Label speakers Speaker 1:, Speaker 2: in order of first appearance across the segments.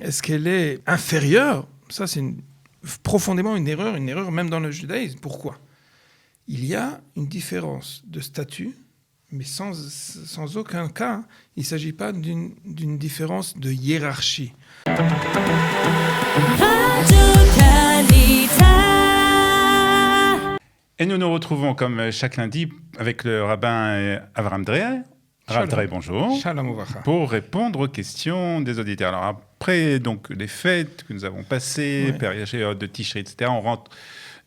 Speaker 1: est-ce qu'elle est inférieure? Ça, c'est profondément une erreur même dans le judaïsme. Pourquoi? Il y a une différence de statut, mais sans aucun cas, il ne s'agit pas d'une différence de hiérarchie.
Speaker 2: Et nous nous retrouvons comme chaque lundi avec le rabbin Avraham Dreher. Rav Dreher, bonjour.
Speaker 1: Shalom Uvracha.
Speaker 2: Pour répondre aux questions des auditeurs. Alors après donc, les fêtes que nous avons passées, période de Tishrei, etc., on rentre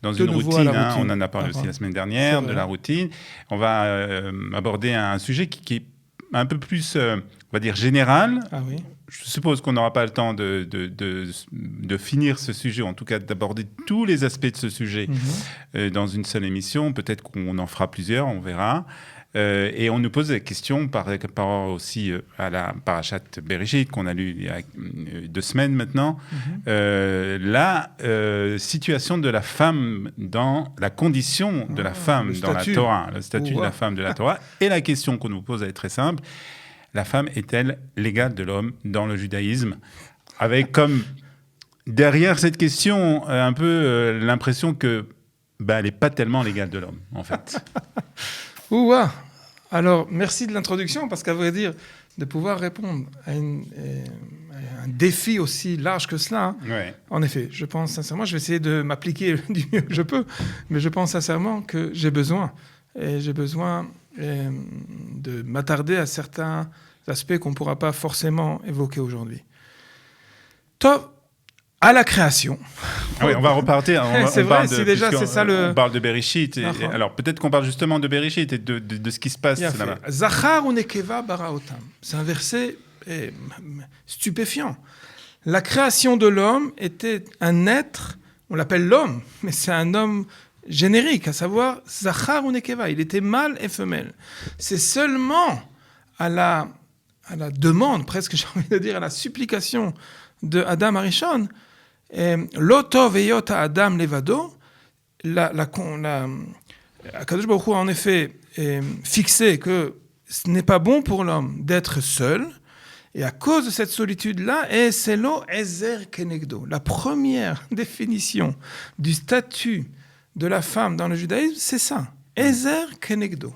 Speaker 2: dans une routine. On en a parlé aussi la semaine dernière, de la routine. On va aborder un sujet qui est un peu plus, on va dire, général.
Speaker 1: Ah oui.
Speaker 2: Je suppose qu'on n'aura pas le temps de finir ce sujet, en tout cas d'aborder tous les aspects de ce sujet dans une seule émission. Peut-être qu'on en fera plusieurs, on verra. Et on nous pose des questions par rapport aussi à la Parashat Bereshit qu'on a lu il y a 2 semaines maintenant. La situation de la femme dans la condition de la femme dans la Torah, le statut de la femme de la Torah. Et la question qu'on nous pose elle est très simple. La femme est-elle l'égale de l'homme dans le judaïsme? Avec comme derrière cette question un peu l'impression que elle n'est pas tellement l'égale de l'homme, en fait.
Speaker 1: Ouah. Alors, merci de l'introduction, parce qu'à vrai dire, de pouvoir répondre à un défi aussi large que cela, en effet, je pense sincèrement, je vais essayer de m'appliquer du mieux que je peux, mais je pense sincèrement que j'ai besoin de m'attarder à certains aspects qu'on ne pourra pas forcément évoquer aujourd'hui. Top, à la création.
Speaker 2: Oui, on va repartir.
Speaker 1: C'est vrai, c'est déjà, c'est ça le...
Speaker 2: On parle de Bereshit. Alors, peut-être qu'on parle justement de Bereshit et de ce qui se passe là-bas.
Speaker 1: Zachar ou nekeva bara otam. C'est un verset stupéfiant. La création de l'homme était un être, on l'appelle l'homme, mais c'est un homme générique, à savoir Zachar ou nekeva. Il était mâle et femelle. C'est seulement à la demande, presque j'ai envie de dire, à la supplication de Adam Arishon, Loto veyota Adam levado, Akadosh Baruch Hu a en effet fixé que ce n'est pas bon pour l'homme d'être seul, et à cause de cette solitude-là, c'est lo ezer kenegdo. La première définition du statut de la femme dans le judaïsme, c'est ça, ezer kenegdo.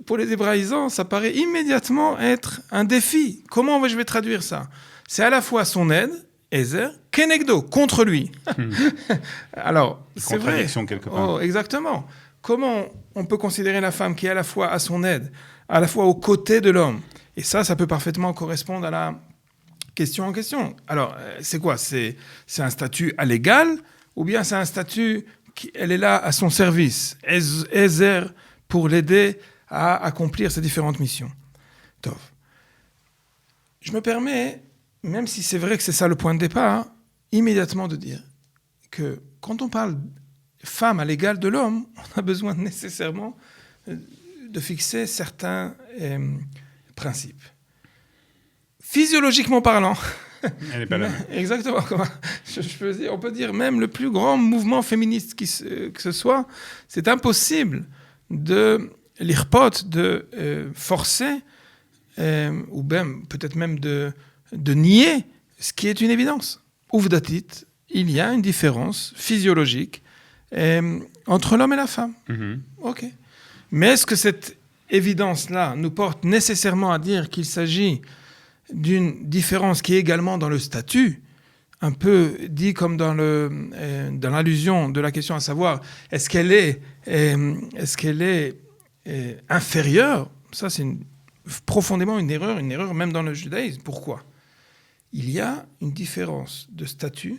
Speaker 1: Pour les hébraïsants, ça paraît immédiatement être un défi. Comment je vais traduire ça? C'est à la fois son aide, Ezer, Kenegdo, contre lui. Alors, c'est vrai.
Speaker 2: Contradiction quelque part.
Speaker 1: Oh, exactement. Comment on peut considérer la femme qui est à la fois à son aide, à la fois aux côtés de l'homme? Et ça peut parfaitement correspondre à la question en question. Alors, c'est quoi? C'est un statut à l'égal, ou bien c'est un statut elle est là à son service, Ezer, pour l'aider à accomplir ses différentes missions. Tov. Je me permets, même si c'est vrai que c'est ça le point de départ, immédiatement de dire que quand on parle femme à l'égal de l'homme, on a besoin nécessairement de fixer certains principes. Physiologiquement parlant,
Speaker 2: elle n'est pas là.
Speaker 1: Exactement. On peut dire même le plus grand mouvement féministe que ce soit, c'est impossible de l'irpot, de forcer, ou même, peut-être même de nier ce qui est une évidence. Ouvdatit, il y a une différence physiologique entre l'homme et la femme. Ok. Mais est-ce que cette évidence-là nous porte nécessairement à dire qu'il s'agit d'une différence qui est également dans le statut, un peu dit comme dans l'allusion de la question, à savoir, est-ce qu'elle est inférieure? Ça, c'est profondément une erreur même dans le judaïsme. Pourquoi? Il y a une différence de statut,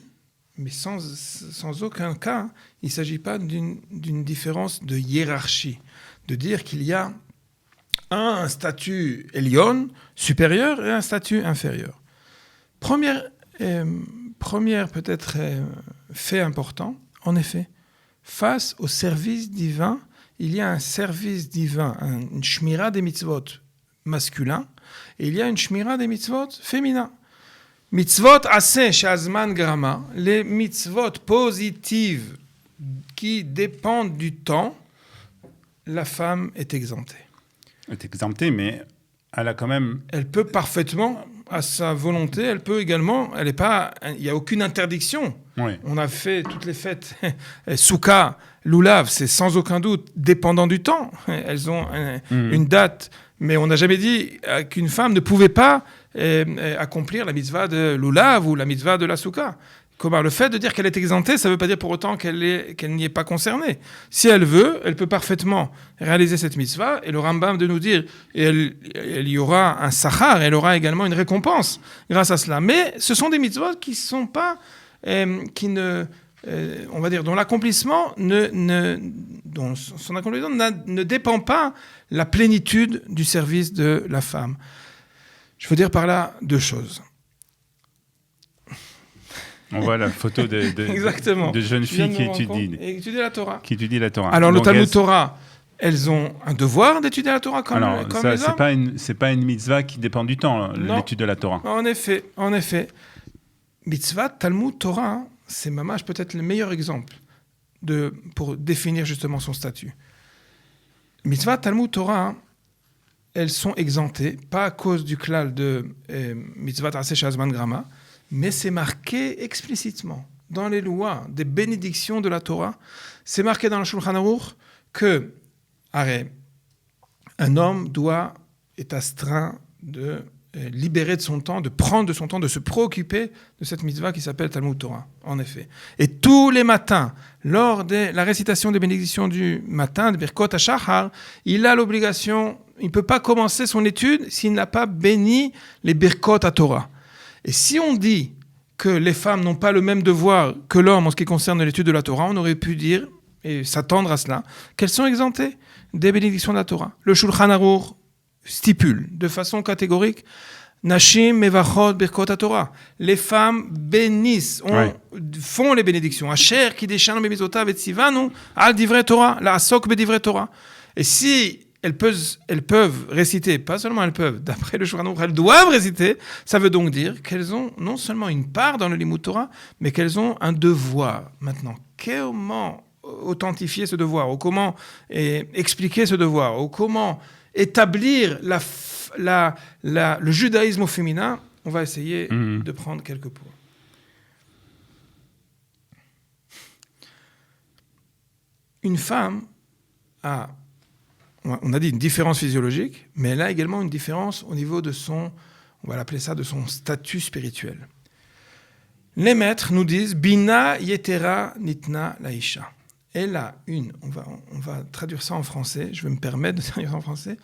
Speaker 1: mais sans aucun cas, il ne s'agit pas d'une différence de hiérarchie, de dire qu'il y a un statut Elion, supérieur, et un statut inférieur. Première peut-être fait important, en effet, face au service divin, il y a un service divin, une shmira des mitzvot masculin, et il y a une shmira des mitzvot féminin. Mitzvot aseh shazman grama, les mitzvot positives qui dépendent du temps, la femme est exemptée.
Speaker 2: Elle est exemptée, mais elle a quand même...
Speaker 1: Elle peut parfaitement à sa volonté, elle peut également, il n'y a aucune interdiction.
Speaker 2: Oui.
Speaker 1: On a fait toutes les fêtes. Souka, Lulav, c'est sans aucun doute dépendant du temps. Elles ont une date, mais on n'a jamais dit qu'une femme ne pouvait pas accomplir la mitzvah de Lulav ou la mitzvah de la Souka. Le fait de dire qu'elle est exemptée, ça ne veut pas dire pour autant qu'elle n'y est pas concernée. Si elle veut, elle peut parfaitement réaliser cette mitzvah. Et le Rambam de nous dire, elle y aura un sachar, elle aura également une récompense grâce à cela. Mais ce sont des mitzvahs qui sont pas, on va dire, dont l'accomplissement dont son accomplissement ne dépend pas la plénitude du service de la femme. Je veux dire par là deux choses.
Speaker 2: On voit la photo de jeunes filles qui étudient la Torah.
Speaker 1: Alors, le Talmud Torah, elles ont un devoir d'étudier la Torah comme les hommes.
Speaker 2: C'est pas une mitzvah qui dépend du temps, l'étude de la Torah.
Speaker 1: En effet. Mitzvah, Talmud Torah, c'est mamash peut-être le meilleur exemple pour définir justement son statut. Mitzvah, Talmud Torah, elles sont exemptées, pas à cause du klal de Mitzvah Ta'aseh Shazman Grama, mais c'est marqué explicitement dans les lois des bénédictions de la Torah. C'est marqué dans le Shulchan Aruch que un homme est astreint de libérer de son temps, de prendre de son temps, de se préoccuper de cette mitzvah qui s'appelle Talmud Torah, en effet. Et tous les matins, lors de la récitation des bénédictions du matin, de Birkot HaShachar, il a l'obligation, il ne peut pas commencer son étude s'il n'a pas béni les Birkot HaTorah. Et si on dit que les femmes n'ont pas le même devoir que l'homme en ce qui concerne l'étude de la Torah, on aurait pu dire, et s'attendre à cela, qu'elles sont exemptées des bénédictions de la Torah. Le Shulchan Aruch stipule de façon catégorique Nashim mevachot birkot HaTorah. Les femmes bénissent, font les bénédictions. Asher kideshanu bemizotav et tzivanu al divrei Torah, la asok bedivrei Torah. Et si elles peuvent réciter, pas seulement elles peuvent, d'après le Shulchan Aruch, elles doivent réciter, ça veut donc dire qu'elles ont non seulement une part dans le Limud Torah, mais qu'elles ont un devoir. Maintenant, comment authentifier ce devoir, ou comment expliquer ce devoir, ou comment établir le judaïsme au féminin, on va essayer de prendre quelques points. Une femme on a dit une différence physiologique, mais elle a également une différence au niveau de son statut spirituel. Les maîtres nous disent Bina yetera nitna laisha. Elle a on va traduire ça en français, je vais me permettre de traduire ça en français,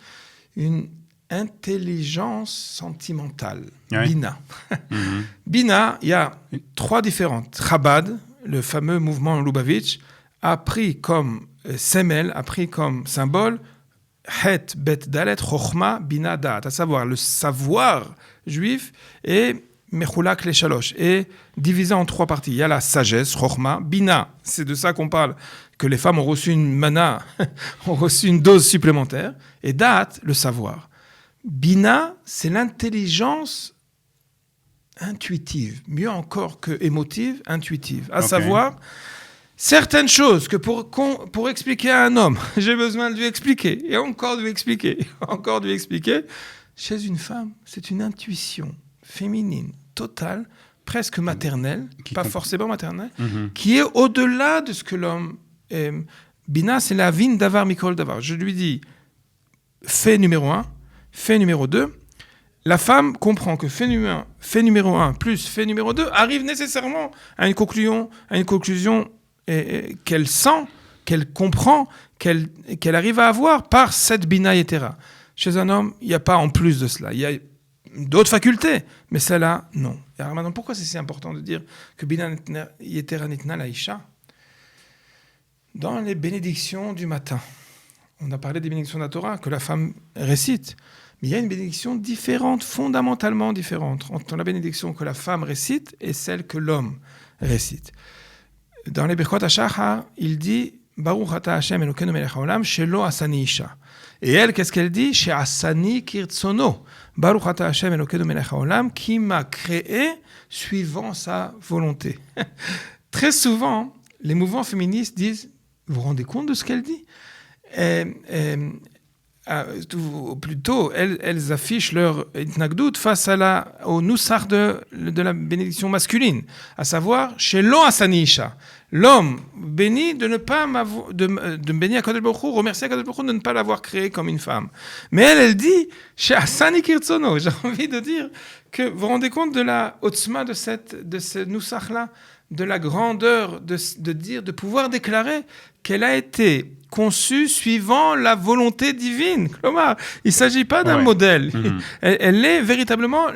Speaker 1: une intelligence sentimentale. Oui. Bina. Bina, il y a trois différentes. Chabad, le fameux mouvement Lubavitch, a pris comme semel, a pris comme symbole Het, Bet, Dalet, Chochma, Bina, Da'at, à savoir le savoir juif et Mechulak les Shalosh, et divisé en trois parties. Il y a la sagesse, Chochma, Bina, c'est de ça qu'on parle, que les femmes ont reçu une mana, ont reçu une dose supplémentaire, et Da'at, le savoir. Bina, c'est l'intelligence intuitive, mieux encore que émotive, intuitive, à savoir certaines choses que pour expliquer à un homme, j'ai besoin de lui expliquer, et encore de lui expliquer, encore de lui expliquer. Chez une femme, c'est une intuition féminine, totale, presque maternelle, forcément maternelle, qui est au-delà de ce que l'homme aime. Bina, c'est la vin davar mikol davar. Je lui dis, fait numéro 1, fait numéro 2. La femme comprend que fait numéro 1 plus fait numéro 2 arrive nécessairement à une conclusion qu'elle sent, qu'elle comprend, qu'elle arrive à avoir par cette bina yetera. Chez un homme, il n'y a pas en plus de cela. Il y a d'autres facultés, mais celle-là, non. Et alors maintenant, pourquoi c'est si important de dire que bina yetera nitna laisha? Dans les bénédictions du matin, on a parlé des bénédictions de la Torah que la femme récite, mais il y a une bénédiction différente, fondamentalement différente, entre la bénédiction que la femme récite et celle que l'homme récite. Dans les Birkot HaShachar, il dit Baruch ata Hashem Elokeinu melech haolam shelo asani isha. Et elle, qu'est-ce qu'elle dit? She asani kirtsono. Baruch ata Hashem Elokeinu melech haolam, qui m'a créé suivant sa volonté. Très souvent, les mouvements féministes disent, vous vous rendez compte de ce qu'elle dit? plutôt, elles affichent leur itnagdout face au noussar de la bénédiction masculine, à savoir chez lo asani isha. L'homme béni de ne pas de bénir Akadosh Baruch Hu, remercier Akadosh Baruch Hu de ne pas l'avoir créé comme une femme. Mais elle dit chez asani kirtsono. J'ai envie de dire que vous vous rendez compte de la otzma de ce noussar-là, de la grandeur de pouvoir déclarer qu'elle a été conçue suivant la volonté divine. Il ne s'agit pas d'un modèle. Mm-hmm. Elle est véritablement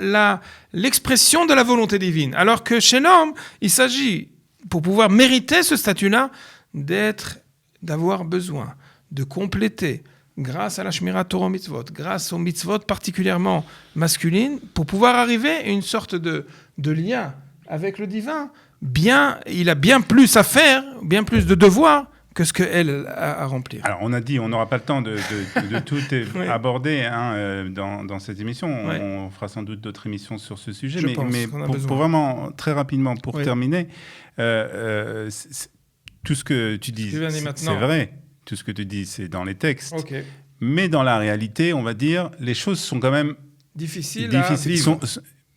Speaker 1: l'expression de la volonté divine. Alors que chez l'homme, il s'agit, pour pouvoir mériter ce statut-là, d'avoir besoin de compléter, grâce à la Shmirat Torah Mitzvot, grâce aux mitzvot particulièrement masculines, pour pouvoir arriver à une sorte de lien avec le divin. Il a bien plus à faire, bien plus de devoirs que ce qu'elle a à remplir.
Speaker 2: Alors, on a dit, on n'aura pas le temps de tout aborder dans cette émission. On fera sans doute d'autres émissions sur ce sujet. Mais pour vraiment, très rapidement, pour terminer, tout ce que tu dis, c'est vrai. Tout ce que tu dis, c'est dans les textes. Okay. Mais dans la réalité, on va dire, les choses sont quand même
Speaker 1: difficiles à vivre.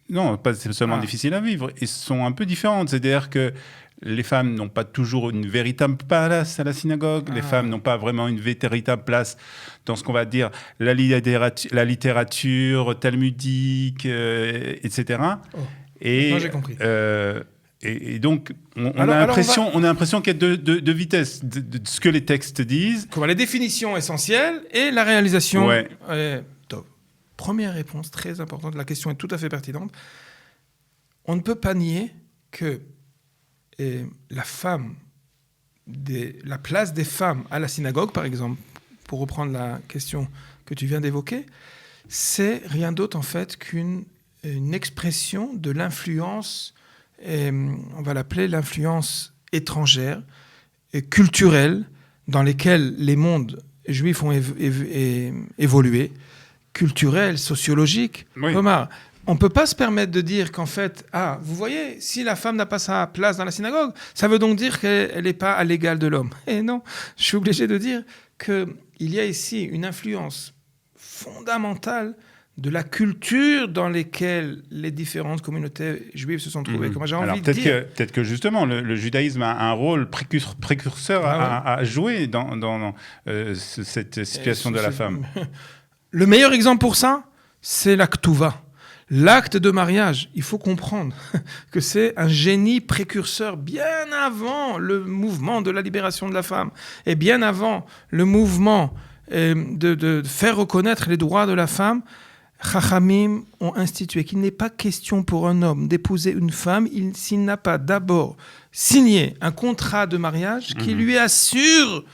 Speaker 2: Non, pas seulement difficiles à vivre. Ils sont un peu différentes. C'est-à-dire que les femmes n'ont pas toujours une véritable place à la synagogue. Les femmes n'ont pas vraiment une véritable place dans ce qu'on va dire la littérature talmudique, etc.
Speaker 1: Maintenant, j'ai compris.
Speaker 2: Et donc, on a l'impression qu'il y a deux vitesses de ce que les textes disent.
Speaker 1: Les définitions essentielles et la réalisation. Première réponse très importante, la question est tout à fait pertinente. On ne peut pas nier que la place des femmes à la synagogue, par exemple, pour reprendre la question que tu viens d'évoquer, c'est rien d'autre en fait qu'une expression de l'influence, on va l'appeler l'influence étrangère et culturelle dans lesquelles les mondes juifs ont évolué, culturelle, sociologique. Oui. Omar, on ne peut pas se permettre de dire qu'en fait, vous voyez, si la femme n'a pas sa place dans la synagogue, ça veut donc dire qu'elle n'est pas à l'égal de l'homme. Et non, je suis obligé de dire qu'il y a ici une influence fondamentale de la culture dans laquelle les différentes communautés juives se sont trouvées. Comment j'ai envie de dire.
Speaker 2: Peut-être que justement, le judaïsme a un rôle précurseur à jouer dans cette situation de la femme.
Speaker 1: Le meilleur exemple pour ça, c'est la Ketouva. L'acte de mariage, il faut comprendre que c'est un génie précurseur bien avant le mouvement de la libération de la femme et bien avant le mouvement de faire reconnaître les droits de la femme. Chachamim ont institué qu'il n'est pas question pour un homme d'épouser une femme s'il n'a pas d'abord signé un contrat de mariage qui lui assure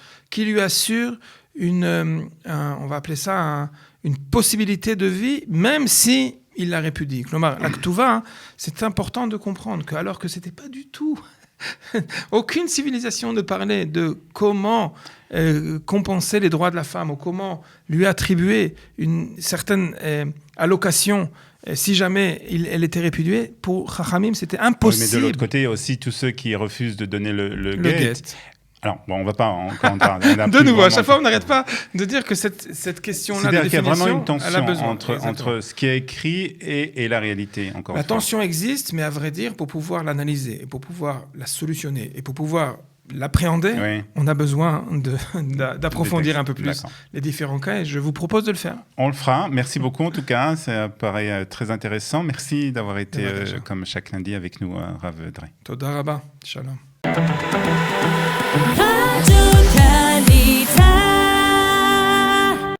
Speaker 1: on va appeler ça une possibilité de vie, même si il la répudie. La Ketouva, c'est important de comprendre alors que c'était pas du tout. Aucune civilisation ne parlait de comment compenser les droits de la femme ou comment lui attribuer une certaine allocation si jamais elle était répudiée. Pour Chachamim, c'était impossible.
Speaker 2: Oui, mais de l'autre côté, il y a aussi tous ceux qui refusent de donner le guet. Alors, on va pas encore en parler.
Speaker 1: De nouveau, à chaque fois, on n'arrête pas de dire que cette question-là de définition,
Speaker 2: qu'il y a vraiment une tension entre ce qui est écrit et la réalité.
Speaker 1: La tension existe, mais à vrai dire, pour pouvoir l'analyser, et pour pouvoir la solutionner, et pour pouvoir l'appréhender, on a besoin d'approfondir un peu plus les différents cas, et je vous propose de le faire.
Speaker 2: On le fera. Merci beaucoup, en tout cas. Ça paraît très intéressant. Merci d'avoir été, comme chaque lundi, avec nous, Rav Drey.
Speaker 1: Toda Rabba. Shalom.